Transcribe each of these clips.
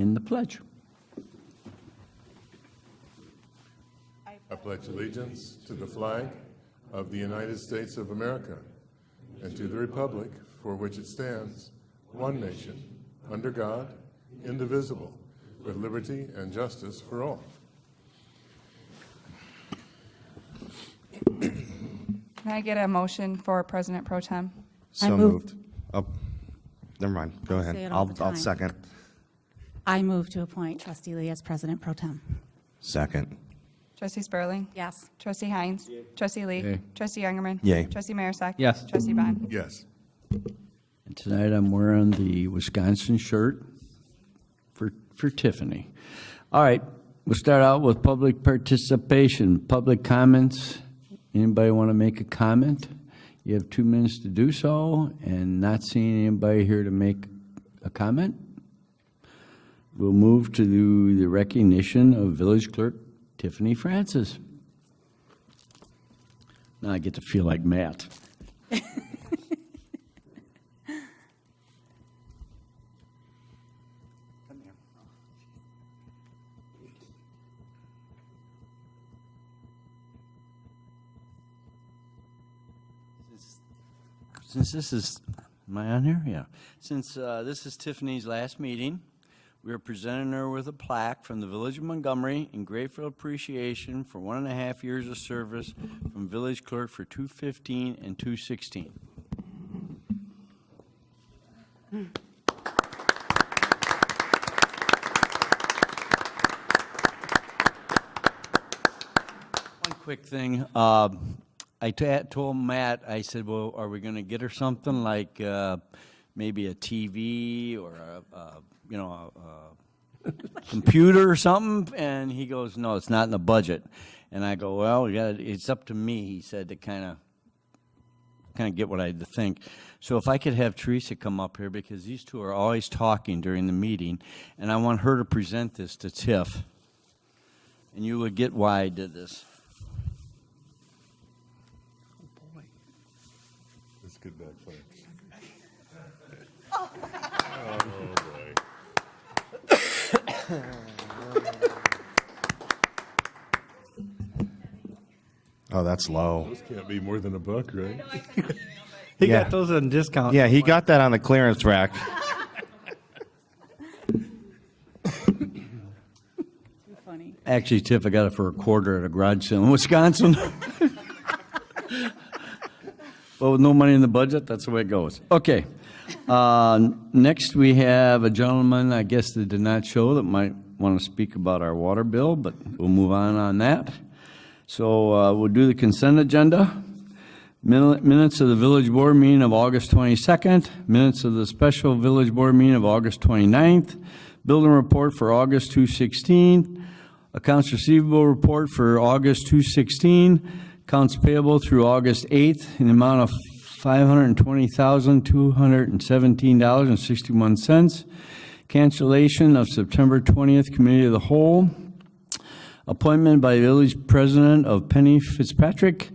in the pledge. I pledge allegiance to the flag of the United States of America and to the republic for which it stands, one nation, under God, indivisible, with liberty and justice for all. Can I get a motion for President Pro Tem? So moved. Oh, never mind. Go say ahead. it all the I'll time. second. I move to appoint Trustee Lee as President Pro Tem. Second. Trustee Spurling? Yes. Trustee Hines? Trustee Lee? Yay. Trustee Youngerman? Yay. Trustee Marisak? Yes. Trustee Bond? Yes. And tonight I'm wearing the Wisconsin shirt for Tiffany. All right, we'll start out with public participation, public comments. Anybody want to make a comment? You have 2 minutes to do so, and not seeing anybody here to make a comment, we'll move to the recognition of Village Clerk Tiffany Francis. Now I get to feel like Matt. Since this is, am I on here? Yeah. Since this is Tiffany's last meeting, we are presenting her with a plaque from the Village of Montgomery in grateful appreciation for 1.5 years of service from Village Clerk for 2015 and 2016. One quick thing. I told Matt, I said, well, are we going to get her something like maybe a TV or a computer or something? And he goes, no, it's not in the budget. And I go, well, it's up to me, he said, to kind of get what I think. So if I could have Teresa come up here, because these two are always talking during the meeting, and I want her to present this to Tiff. And you would get why I did this. This could backfire. Oh, Oh, that's low. This can't be more than $1, right? He Yeah. got those on discount. Yeah, he got that on the clearance rack. Too funny. Actually, Tiff, I got it for a quarter at a garage sale in Wisconsin. Well, with no money in the budget, that's the way it goes. Okay. Next, we have a gentleman, I guess, that did not show that might want to speak about our water bill, but we'll move on that. So we'll do the consent agenda. Minutes of the Village Board meeting of August 22nd. Minutes of the special Village Board meeting of August 29th. Building report for August 2016. Accounts receivable report for August 2016. Accounts payable through August 8th in the amount of $520,217.61. Cancellation of September 20th Committee of the Whole. Appointment by Village President of Penny Fitzpatrick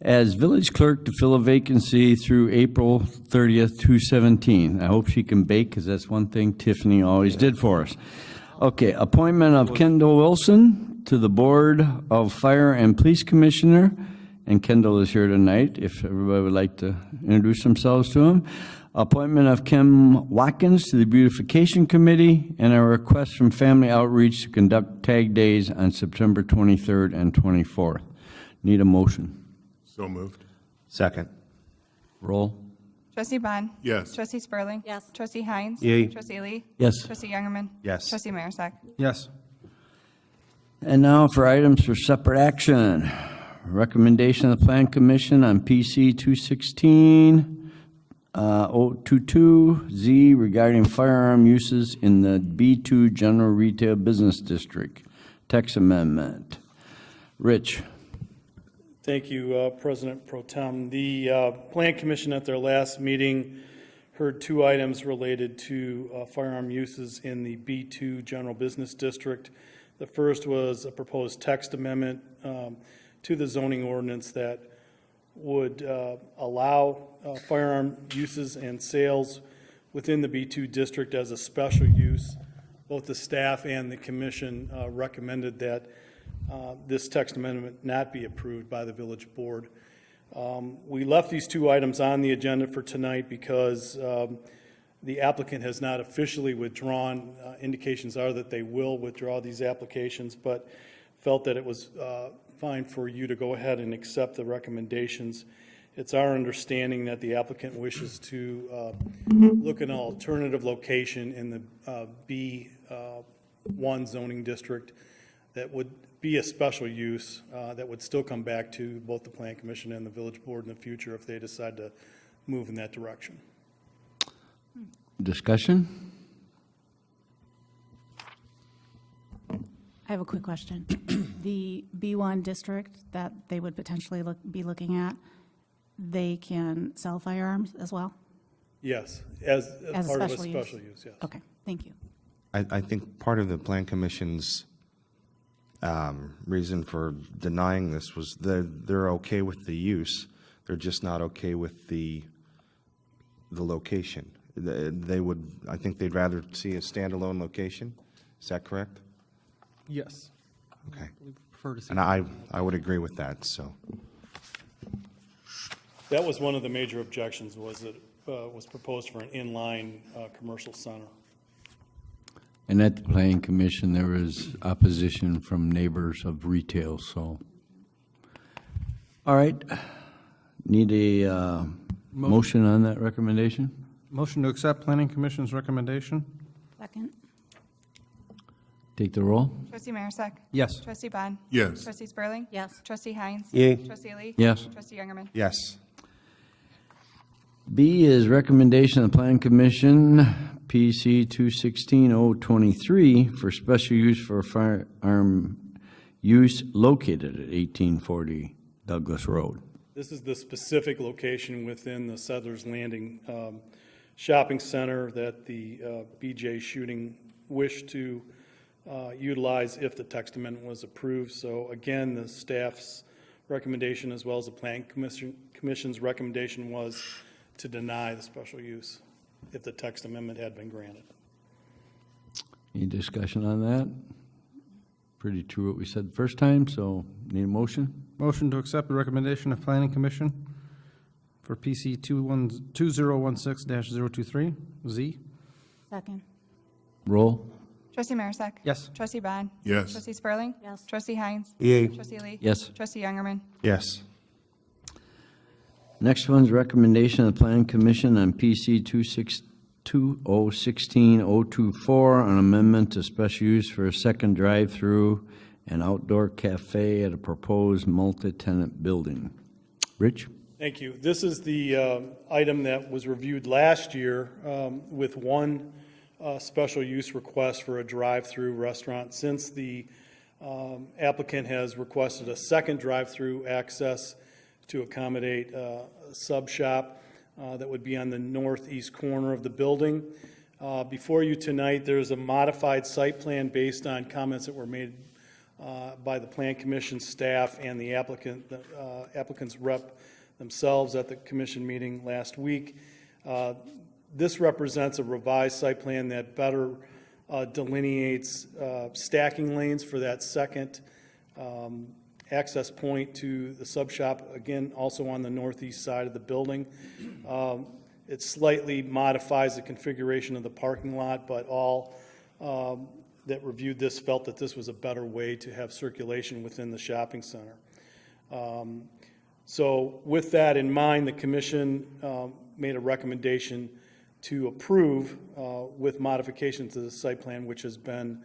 as Village Clerk to fill a vacancy through April 30th, 2017. I hope she can bake, because that's one thing Tiffany always did for us. Okay, appointment of Kendall Wilson to the Board of Fire and Police Commissioner, and Kendall is here tonight, if everybody would like to introduce themselves to him. Appointment of Kim Watkins to the Beautification Committee, and a request from Family Outreach to conduct tag days on September 23rd and 24th. Need a motion. So moved. Second. Roll. Trustee Bond? Yes. Trustee Spurling? Yes. Trustee Hines? Yay. Trustee Lee? Yes. Trustee Youngerman? Yes. Trustee Marisak? Yes. And now for items for separate action. Recommendation of the Plan Commission on PC 216-022Z regarding firearm uses in the B2 General Retail Business District. Text amendment. Rich. Thank you, President Pro Tem. The Plan Commission at their last meeting heard 2 items related to firearm uses in the B2 General Business District. The first was a proposed text amendment to the zoning ordinance that would allow firearm uses and sales within the B2 district as a special use, both the staff and the commission recommended that this text amendment not be approved by the village board. We left these two items on the agenda for tonight because the applicant has not officially withdrawn. Indications are that they will withdraw these applications, but felt that it was fine for you to go ahead and accept the recommendations. It's our understanding that the applicant wishes to look at an alternative location in the B1 zoning district that would be a special use that would still come back to both the Plan Commission and the Village Board in the future if they decide to move in that direction. Discussion? I have a quick question. The B1 district that they would potentially be looking at, they can sell firearms as well? Yes, as As a part of a special use? special use, yes. Okay, thank you. I think part of the Plan Commission's reason for denying this was they're okay with the use, they're just not okay with the location. They would, I think they'd rather see a standalone location. Is that correct? Yes. Okay. We prefer to see. And I would agree with that, so. That was one of the major objections, was that it was proposed for an inline commercial center. And at the Planning Commission, there was opposition from neighbors of retail, so. All right. Need a motion on that recommendation? Motion to accept Planning Commission's recommendation? Second? Take the roll? Trustee Marisak. Yes. Trustee Bond. Yes. Trustee Spurling. Yes. Trustee Hines. Yay. Trustee Lee. Yes. Trustee Youngerman. Yes. B is recommendation of the Planning Commission, PC 216-023, for special use for firearm use located at 1840 Douglas Road. This is the specific location within the Settlers Landing shopping center that the BJ shooting wished to utilize if the text amendment was approved. So again, the staff's recommendation as well as the Plan Commission's recommendation was to deny the special use if the text amendment had been granted. Any discussion on that? Pretty true what we said the first time, so need a motion? Motion to accept the recommendation of Planning Commission for PC 2016-023, Z. Second? Roll? Trustee Marisak. Yes. Trustee Bond. Yes. Trustee Spurling. Yes. Trustee Hines. Yay. Trustee Lee. Yes. Trustee Youngerman. Yes. Next one's recommendation of the Planning Commission on PC 2016-024 on amendment to special use for a second drive-through and outdoor cafe at a proposed multi-tenant building. Rich? Thank you. This is the item that was reviewed last year with one special use request for a drive-through restaurant. Since the applicant has requested a second drive-through access to accommodate a sub shop that would be on the northeast corner of the building. Before you tonight, there's a modified site plan based on comments that were made by the Plan Commission staff and the applicant's rep themselves at the commission meeting last week. This represents a revised site plan that better delineates stacking lanes for that second access point to the sub shop, again, also on the northeast side of the building. It slightly modifies the configuration of the parking lot, but all that reviewed this felt that this was a better way to have circulation within the shopping center. So with that in mind, the commission made a recommendation to approve with modifications to the site plan, which have been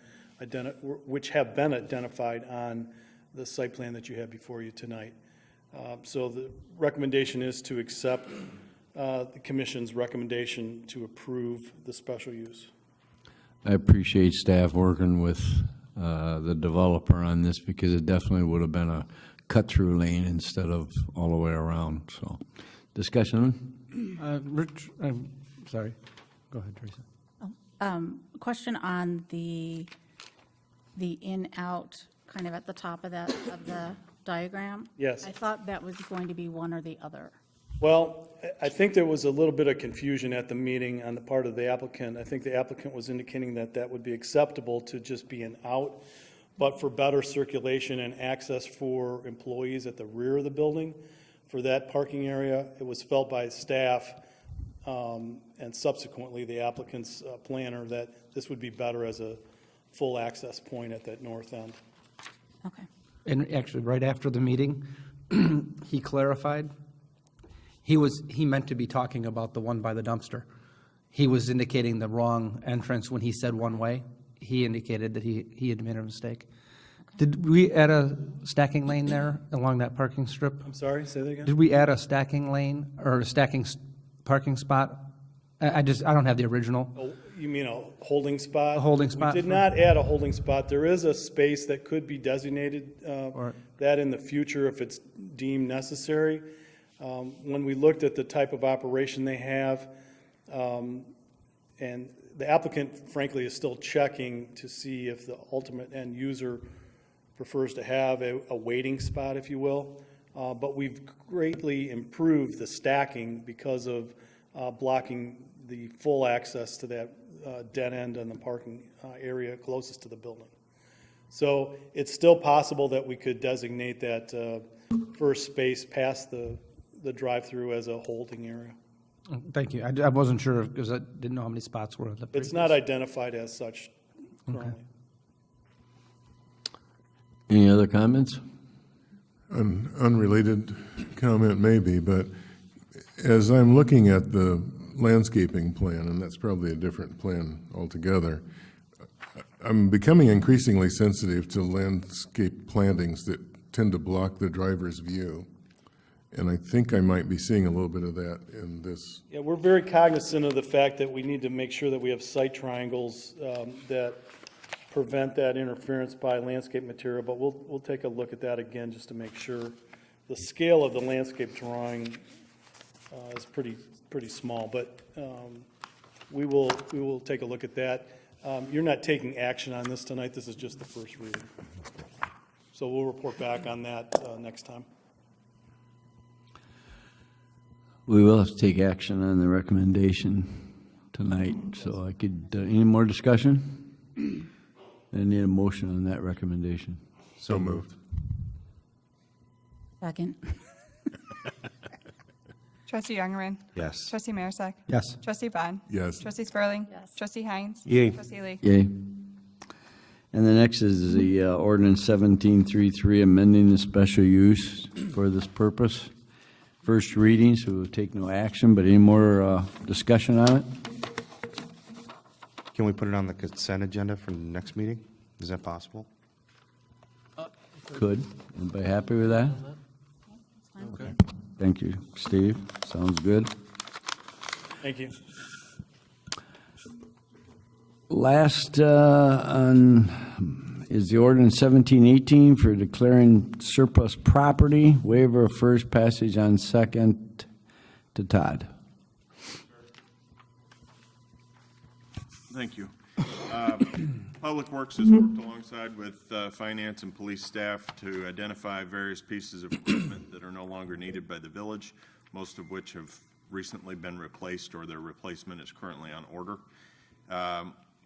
identified on the site plan that you have before you tonight. So the recommendation is to accept the commission's recommendation to approve the special use. I appreciate staff working with the developer on this because it definitely would have been a cut-through lane instead of all the way around, so. Discussion? Rich, I'm sorry. Go ahead, Teresa. Question on the in-out, kind of at the top of the diagram. Yes. I thought that was going to be one or the other. Well, I think there was a little bit of confusion at the meeting on the part of the applicant. I think the applicant was indicating that that would be acceptable to just be an out, but for better circulation and access for employees at the rear of the building, for that parking area, it was felt by staff and subsequently the applicant's planner that this would be better as a full access point at that north end. Okay. And actually, right after the meeting, he clarified. He meant to be talking about the one by the dumpster. He was indicating the wrong entrance when he said one way. He indicated that he had made a mistake. Did we add a stacking lane there along that parking strip? I'm sorry, say that again? Did we add a stacking lane or a stacking parking spot? I don't have the original. Oh, you mean a holding spot? A holding spot We did for- not add a holding spot. There is a space that could be designated, Or- that in the future if it's deemed necessary. When we looked at the type of operation they have, and the applicant frankly is still checking to see if the ultimate end user prefers to have a waiting spot, if you will. But we've greatly improved the stacking because of blocking the full access to that dead end on the parking area closest to the building. So it's still possible that we could designate that first space past the drive-through as a holding area. Thank you. I wasn't sure because I didn't know how many spots were in the It's previous. not identified as such currently. Any other comments? An unrelated comment maybe, but as I'm looking at the landscaping plan, and that's probably a different plan altogether, I'm becoming increasingly sensitive to landscape plantings that tend to block the driver's view. And I think I might be seeing a little bit of that in this. Yeah, we're very cognizant of the fact that we need to make sure that we have site triangles that prevent that interference by landscape material, but we'll take a look at that again just to make sure. The scale of the landscape drawing is pretty small, but we will take a look at that. You're not taking action on this tonight, this is just the first reading. So we'll report back on that next time. We will have to take action on the recommendation tonight, so I could, any more discussion? I need a motion on that recommendation. So moved. Second. Trustee Youngerman. Yes. Trustee Marisak. Yes. Trustee Bond. Yes. Trustee Spurling. Yes. Trustee Hines. Yay. Trustee Lee. Yay. And the next is the ordinance 1733, amending the special use for this purpose. First reading, so we'll take no action, but any more discussion on it? Can we put it on the consent agenda for the next meeting? Is that possible? Could. Anybody happy with that? Okay. Thank you, Steve. Sounds good. Thank you. Last on is the ordinance 1718 for declaring surplus property, waiver of first passage on second to Todd. Thank you. Public Works has worked alongside with finance and police staff to identify various pieces of equipment that are no longer needed by the village, most of which have recently been replaced or their replacement is currently on order.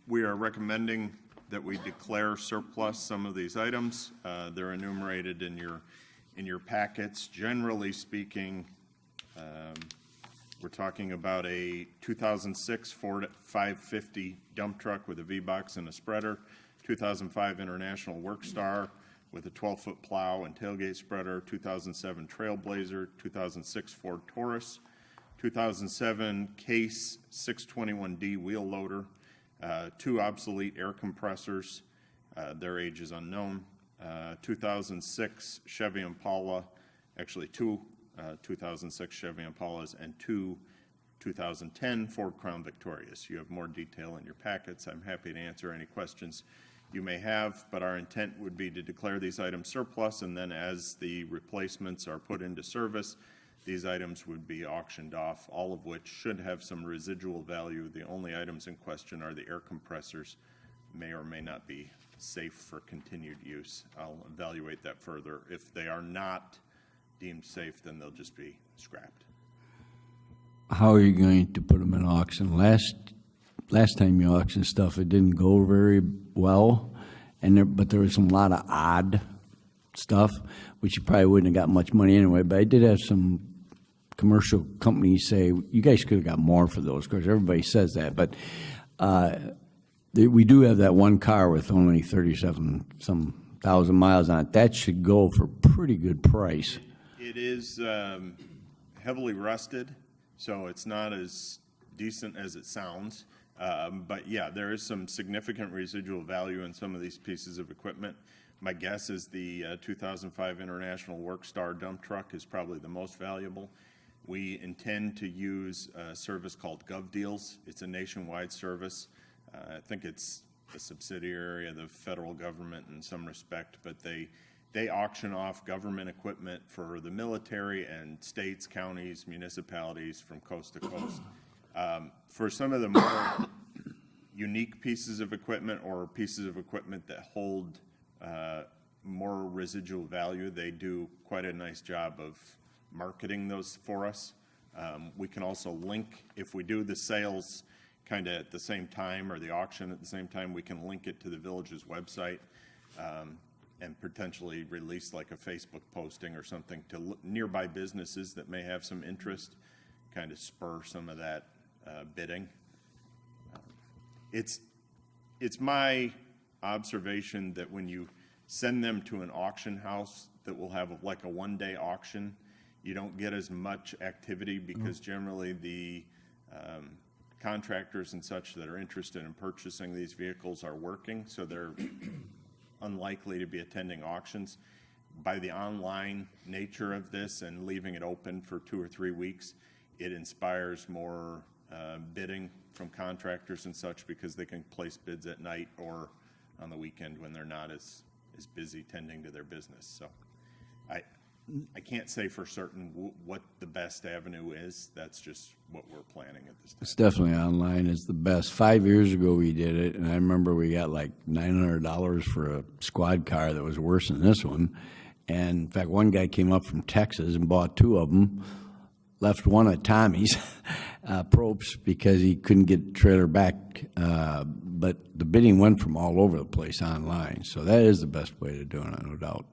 We are recommending that we declare surplus some of these items. They're enumerated in your packets. Generally speaking, we're talking about a 2006 Ford 550 dump truck with a V-box and a spreader, 2005 International Workstar with a 12-foot plow and tailgate spreader, 2007 Trailblazer, 2006 Ford Taurus, 2007 Case 621D wheel loader, 2 obsolete air compressors, their age is unknown, 2006 Chevy Impala, actually 2 2006 Chevy Impalas and 2 2010 Ford Crown Victorias. You have more detail in your packets. I'm happy to answer any questions you may have, but our intent would be to declare these items surplus, and then as the replacements are put into service, these items would be auctioned off, all of which should have some residual value. The only items in question are the air compressors, may or may not be safe for continued use. I'll evaluate that further. If they are not deemed safe, then they'll just be scrapped. how are you going to put them in auction? Last time you auctioned stuff, it didn't go very well, but there was some lot of odd stuff, which you probably wouldn't have got much money anyway. But I did have some commercial companies say, you guys could have got more for those, because everybody says that. But we do have that one car with only 37-some thousand miles on it. That should go for pretty good price. It is heavily rusted, so it's not as decent as it sounds. But yeah, there is some significant residual value in some of these pieces of equipment. My guess is the 2005 International Workstar dump truck is probably the most valuable. We intend to use a service called GovDeals. It's a nationwide service. I think it's a subsidiary of the federal government in some respect, but they auction off government equipment for the military and states, counties, municipalities from coast to coast. For some of the more unique pieces of equipment or pieces of equipment that hold more residual value, they do quite a nice job of marketing those for us. We can also link, if we do the sales kind of at the same time or the auction at the same time, we can link it to the village's website and potentially release like a Facebook posting or something to nearby businesses that may have some interest, kind of spur some of that bidding. It's my observation that when you send them to an auction house that will have like a one-day auction, you don't get as much activity because generally the contractors and such that are interested in purchasing these vehicles are working, so they're unlikely to be attending auctions. By the online nature of this and leaving it open for 2 or 3 weeks, it inspires more bidding from contractors and such because they can place bids at night or on the weekend when they're not as busy tending to their business. So I can't say for certain what the best avenue is. That's just what we're planning at this time. It's definitely online is the best. 5 years ago we did it, and I remember we got like $900 for a squad car that was worse than this one. And in fact, one guy came up from Texas and bought 2 of them, left one at Tommy's, Probst, because he couldn't get the trailer back. But the bidding went from all over the place online. So that is the best way to do it, no doubt.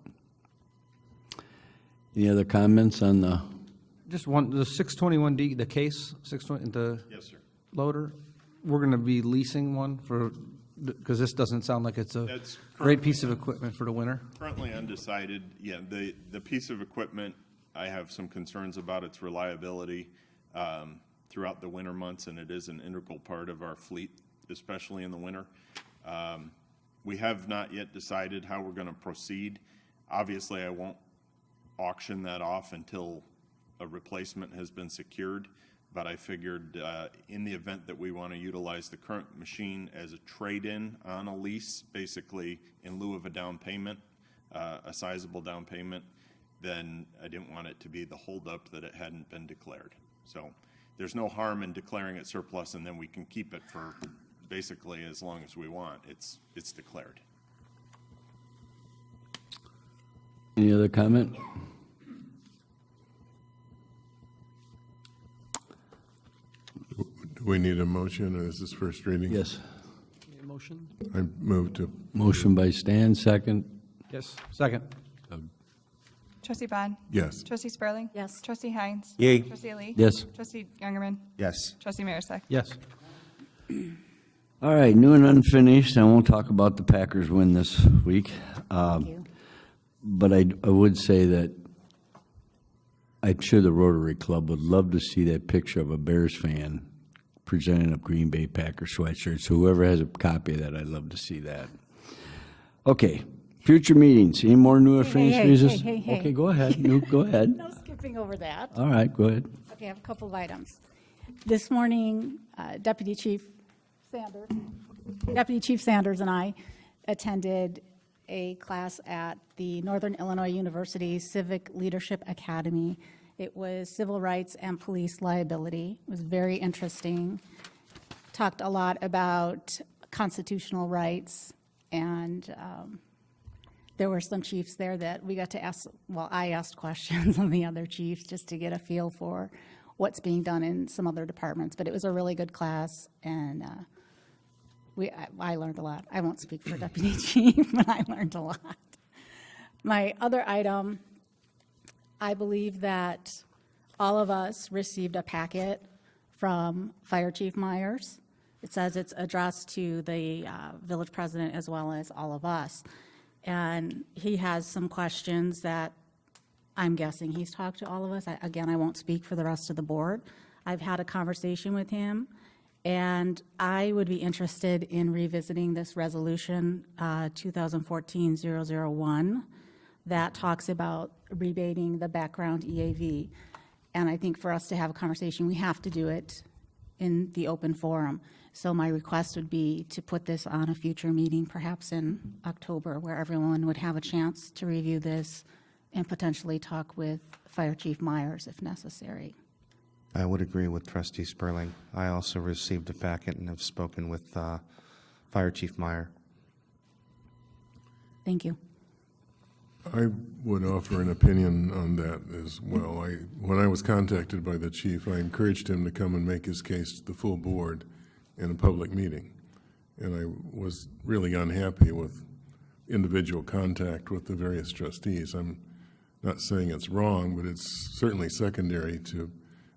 Any other comments on the? Just one, the 621D, the case, 620, the Yes, sir. loader, we're going to be leasing one for, because this doesn't sound like it's a That's great piece of equipment for the winter. Currently undecided. Yeah, the piece of equipment, I have some concerns about its reliability throughout the winter months, and it is an integral part of our fleet, especially in the winter. We have not yet decided how we're going to proceed. Obviously, I won't auction that off until a replacement has been secured, but I figured in the event that we want to utilize the current machine as a trade-in on a lease, basically in lieu of a down payment, a sizable down payment, then I didn't want it to be the holdup that it hadn't been declared. So there's no harm in declaring it surplus, and then we can keep it for basically as long as we want. It's declared. Any other comment? Do we need a motion, or is this first reading? Yes. Motion? I move to, Motion by Stan, second. Yes, second. Trustee Bond? yes. Trustee Spurling? Yes. Trustee Hines? Yay. Trustee Lee? Yes. Trustee Youngerman? Yes. Trustee Marisak? Yes. All right, new and unfinished. I won't talk about the Packers win this week. Thank you. But I would say that I'm sure the Rotary Club would love to see that picture of a Bears fan presenting up Green Bay Packers sweatshirts. So whoever has a copy of that, I'd love to see that. Okay, future meetings. Any more new or finished hey, business? hey, hey. Okay, go ahead. Go ahead. No skipping over that. All right, go ahead. Okay, I have a couple of items. This morning, Deputy Chief Sanders and I attended a class at the Northern Illinois University Civic Leadership Academy. It was civil rights and police liability. It was very interesting. Talked a lot about constitutional rights, and there were some chiefs there that we got to ask, well, I asked questions of the other chiefs just to get a feel for what's being done in some other departments. But it was a really good class, and I learned a lot. I won't speak for Deputy Chief, but I learned a lot. My other item, I believe that all of us received a packet from Fire Chief Myers. It says it's addressed to the village president as well as all of us. And he has some questions that I'm guessing he's talked to all of us. Again, I won't speak for the rest of the board. I've had a conversation with him, and I would be interested in revisiting this resolution 2014-001 that talks about rebating the background EAV. And I think for us to have a conversation, we have to do it in the open forum. So my request would be to put this on a future meeting, perhaps in October, where everyone would have a chance to review this and potentially talk with Fire Chief Myers if necessary. I would agree with Trustee Sperling. I also received a packet and have spoken with Fire Chief Meyer. Thank you. I would offer an opinion on that as well. When I was contacted by the chief, I encouraged him to come and make his case to the full board in a public meeting. And I was really unhappy with individual contact with the various trustees. I'm not saying it's wrong, but it's certainly secondary to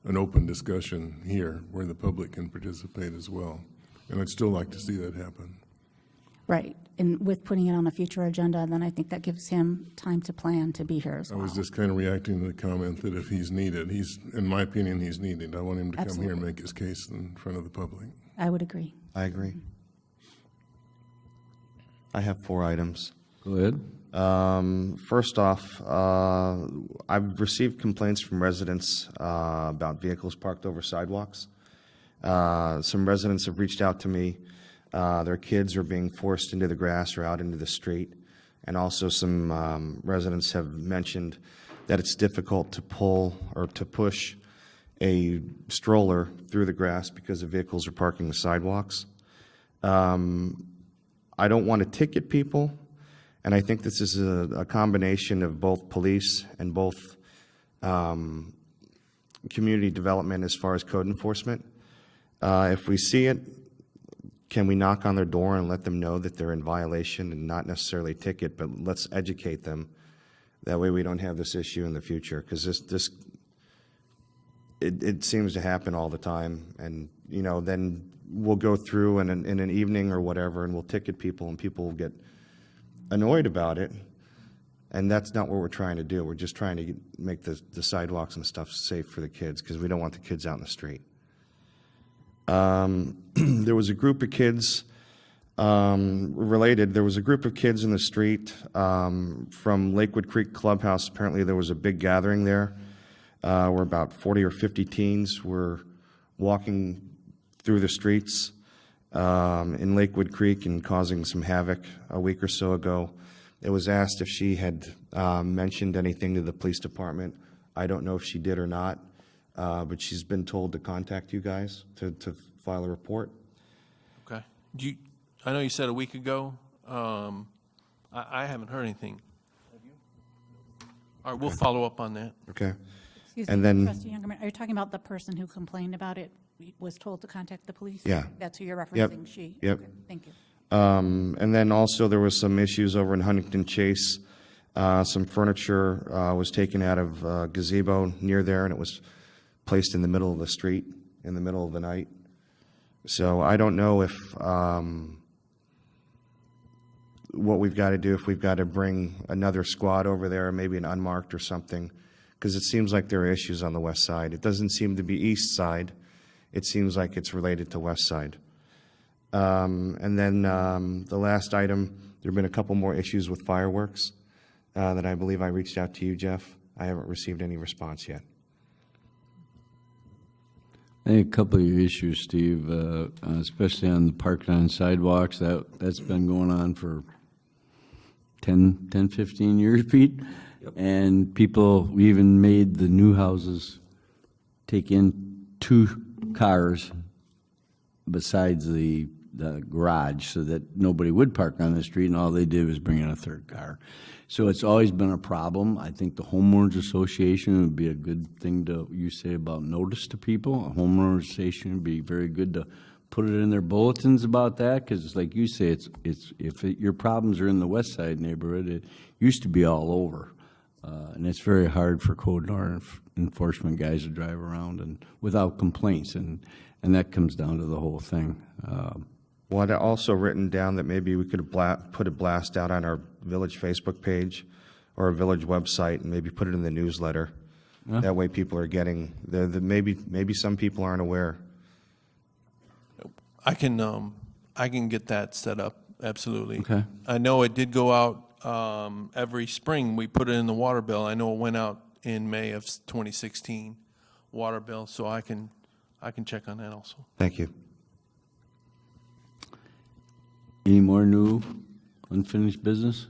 an open discussion here where the public can participate as well. And I'd still like to see that happen. Right. And with putting it on a future agenda, then I think that gives him time to plan to be here as I well. was just kind of reacting to the comment that if he's needed, in my opinion, he's needed. I want him to come here and Absolutely. make his case in front of the public. I would agree. I agree. I have 4 items. Go ahead. First off, I've received complaints from residents about vehicles parked over sidewalks. Some residents have reached out to me. Their kids are being forced into the grass or out into the street. And also some residents have mentioned that it's difficult to pull or to push a stroller through the grass because the vehicles are parking the sidewalks. I don't want to ticket people, and I think this is a combination of both police and both community development as far as code enforcement. If we see it, can we knock on their door and let them know that they're in violation and not necessarily ticket, but let's educate them. That way we don't have this issue in the future, because it seems to happen all the time. And, you know, then we'll go through in an evening or whatever, and we'll ticket people, and people will get annoyed about it. And that's not what we're trying to do. We're just trying to make the sidewalks and stuff safe for the kids, because we don't want the kids out in the street. There was a group of kids related. There was a group of kids in the street from Lakewood Creek Clubhouse. Apparently there was a big gathering there where about 40 or 50 teens were walking through the streets in Lakewood Creek and causing some havoc a week or so ago. It was asked if she had mentioned anything to the police department. I don't know if she did or not, but she's been told to contact you guys to file a report. Okay. I know you said a week ago. I haven't heard anything. Have you? All right, we'll follow up on that. Okay. Excuse And me, then- Trustee Youngerman, are you talking about the person who complained about it, was told to contact the police? Yeah. That's who you're Yep. referencing, she? Yep. Okay, thank you. And then also there was some issues over in Huntington Chase. Some furniture was taken out of a gazebo near there, and it was placed in the middle of the street in the middle of the night. So I don't know if what we've got to do, if we've got to bring another squad over there, maybe an unmarked or something, because it seems like there are issues on the west side. It doesn't seem to be east side. It seems like it's related to west side. And then the last item, there have been a couple more issues with fireworks that I believe I reached out to you, Jeff. I haven't received any response yet. I think a couple of your issues, Steve, especially on the parking on sidewalks, that's been going on for 10, 15 years, Pete. Yep. And we even made the new houses take in 2 cars besides the the garage so that nobody would park on the street, and all they did was bring in a third car. So it's always been a problem. I think the homeowners association would be a good thing to, you say about notice to people. A homeowners association would be very good to put it in their bulletins about that, because like you say, your problems are in the west side neighborhood, it used to be all over. And it's very hard for code enforcement guys to drive around and without complaints, and that comes down to the whole thing. Well, I'd also written down that maybe we could put a blast out on our village Facebook page or a village website, and maybe put it in the newsletter. That way people are getting, maybe some people aren't aware. I can get that set up, absolutely. Okay. I know it did go out every spring. We put it in the water bill. I know it went out in May of 2016, water bill, so I can check on that also. Thank you. Any more new unfinished business?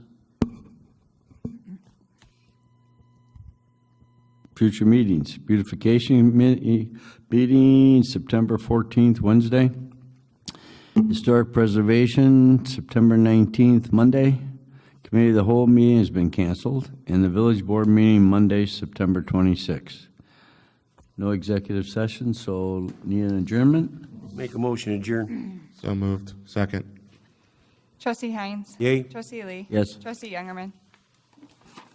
Future meetings, beautification meeting, September 14th, Wednesday. Historic preservation, September 19th, Monday. Committee of the whole meeting has been canceled, and the village board meeting Monday, September 26th. No executive session, so need an adjournment. Make a motion, adjourn. So moved. Second. Trustee Hines. Yay. Trustee Lee. Yes. Trustee Youngerman.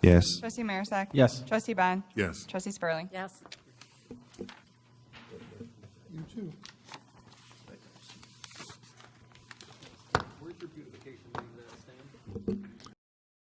Yes. Trustee Marisak. Yes. Trustee Bond. Yes. Trustee Spurling. Yes. You too.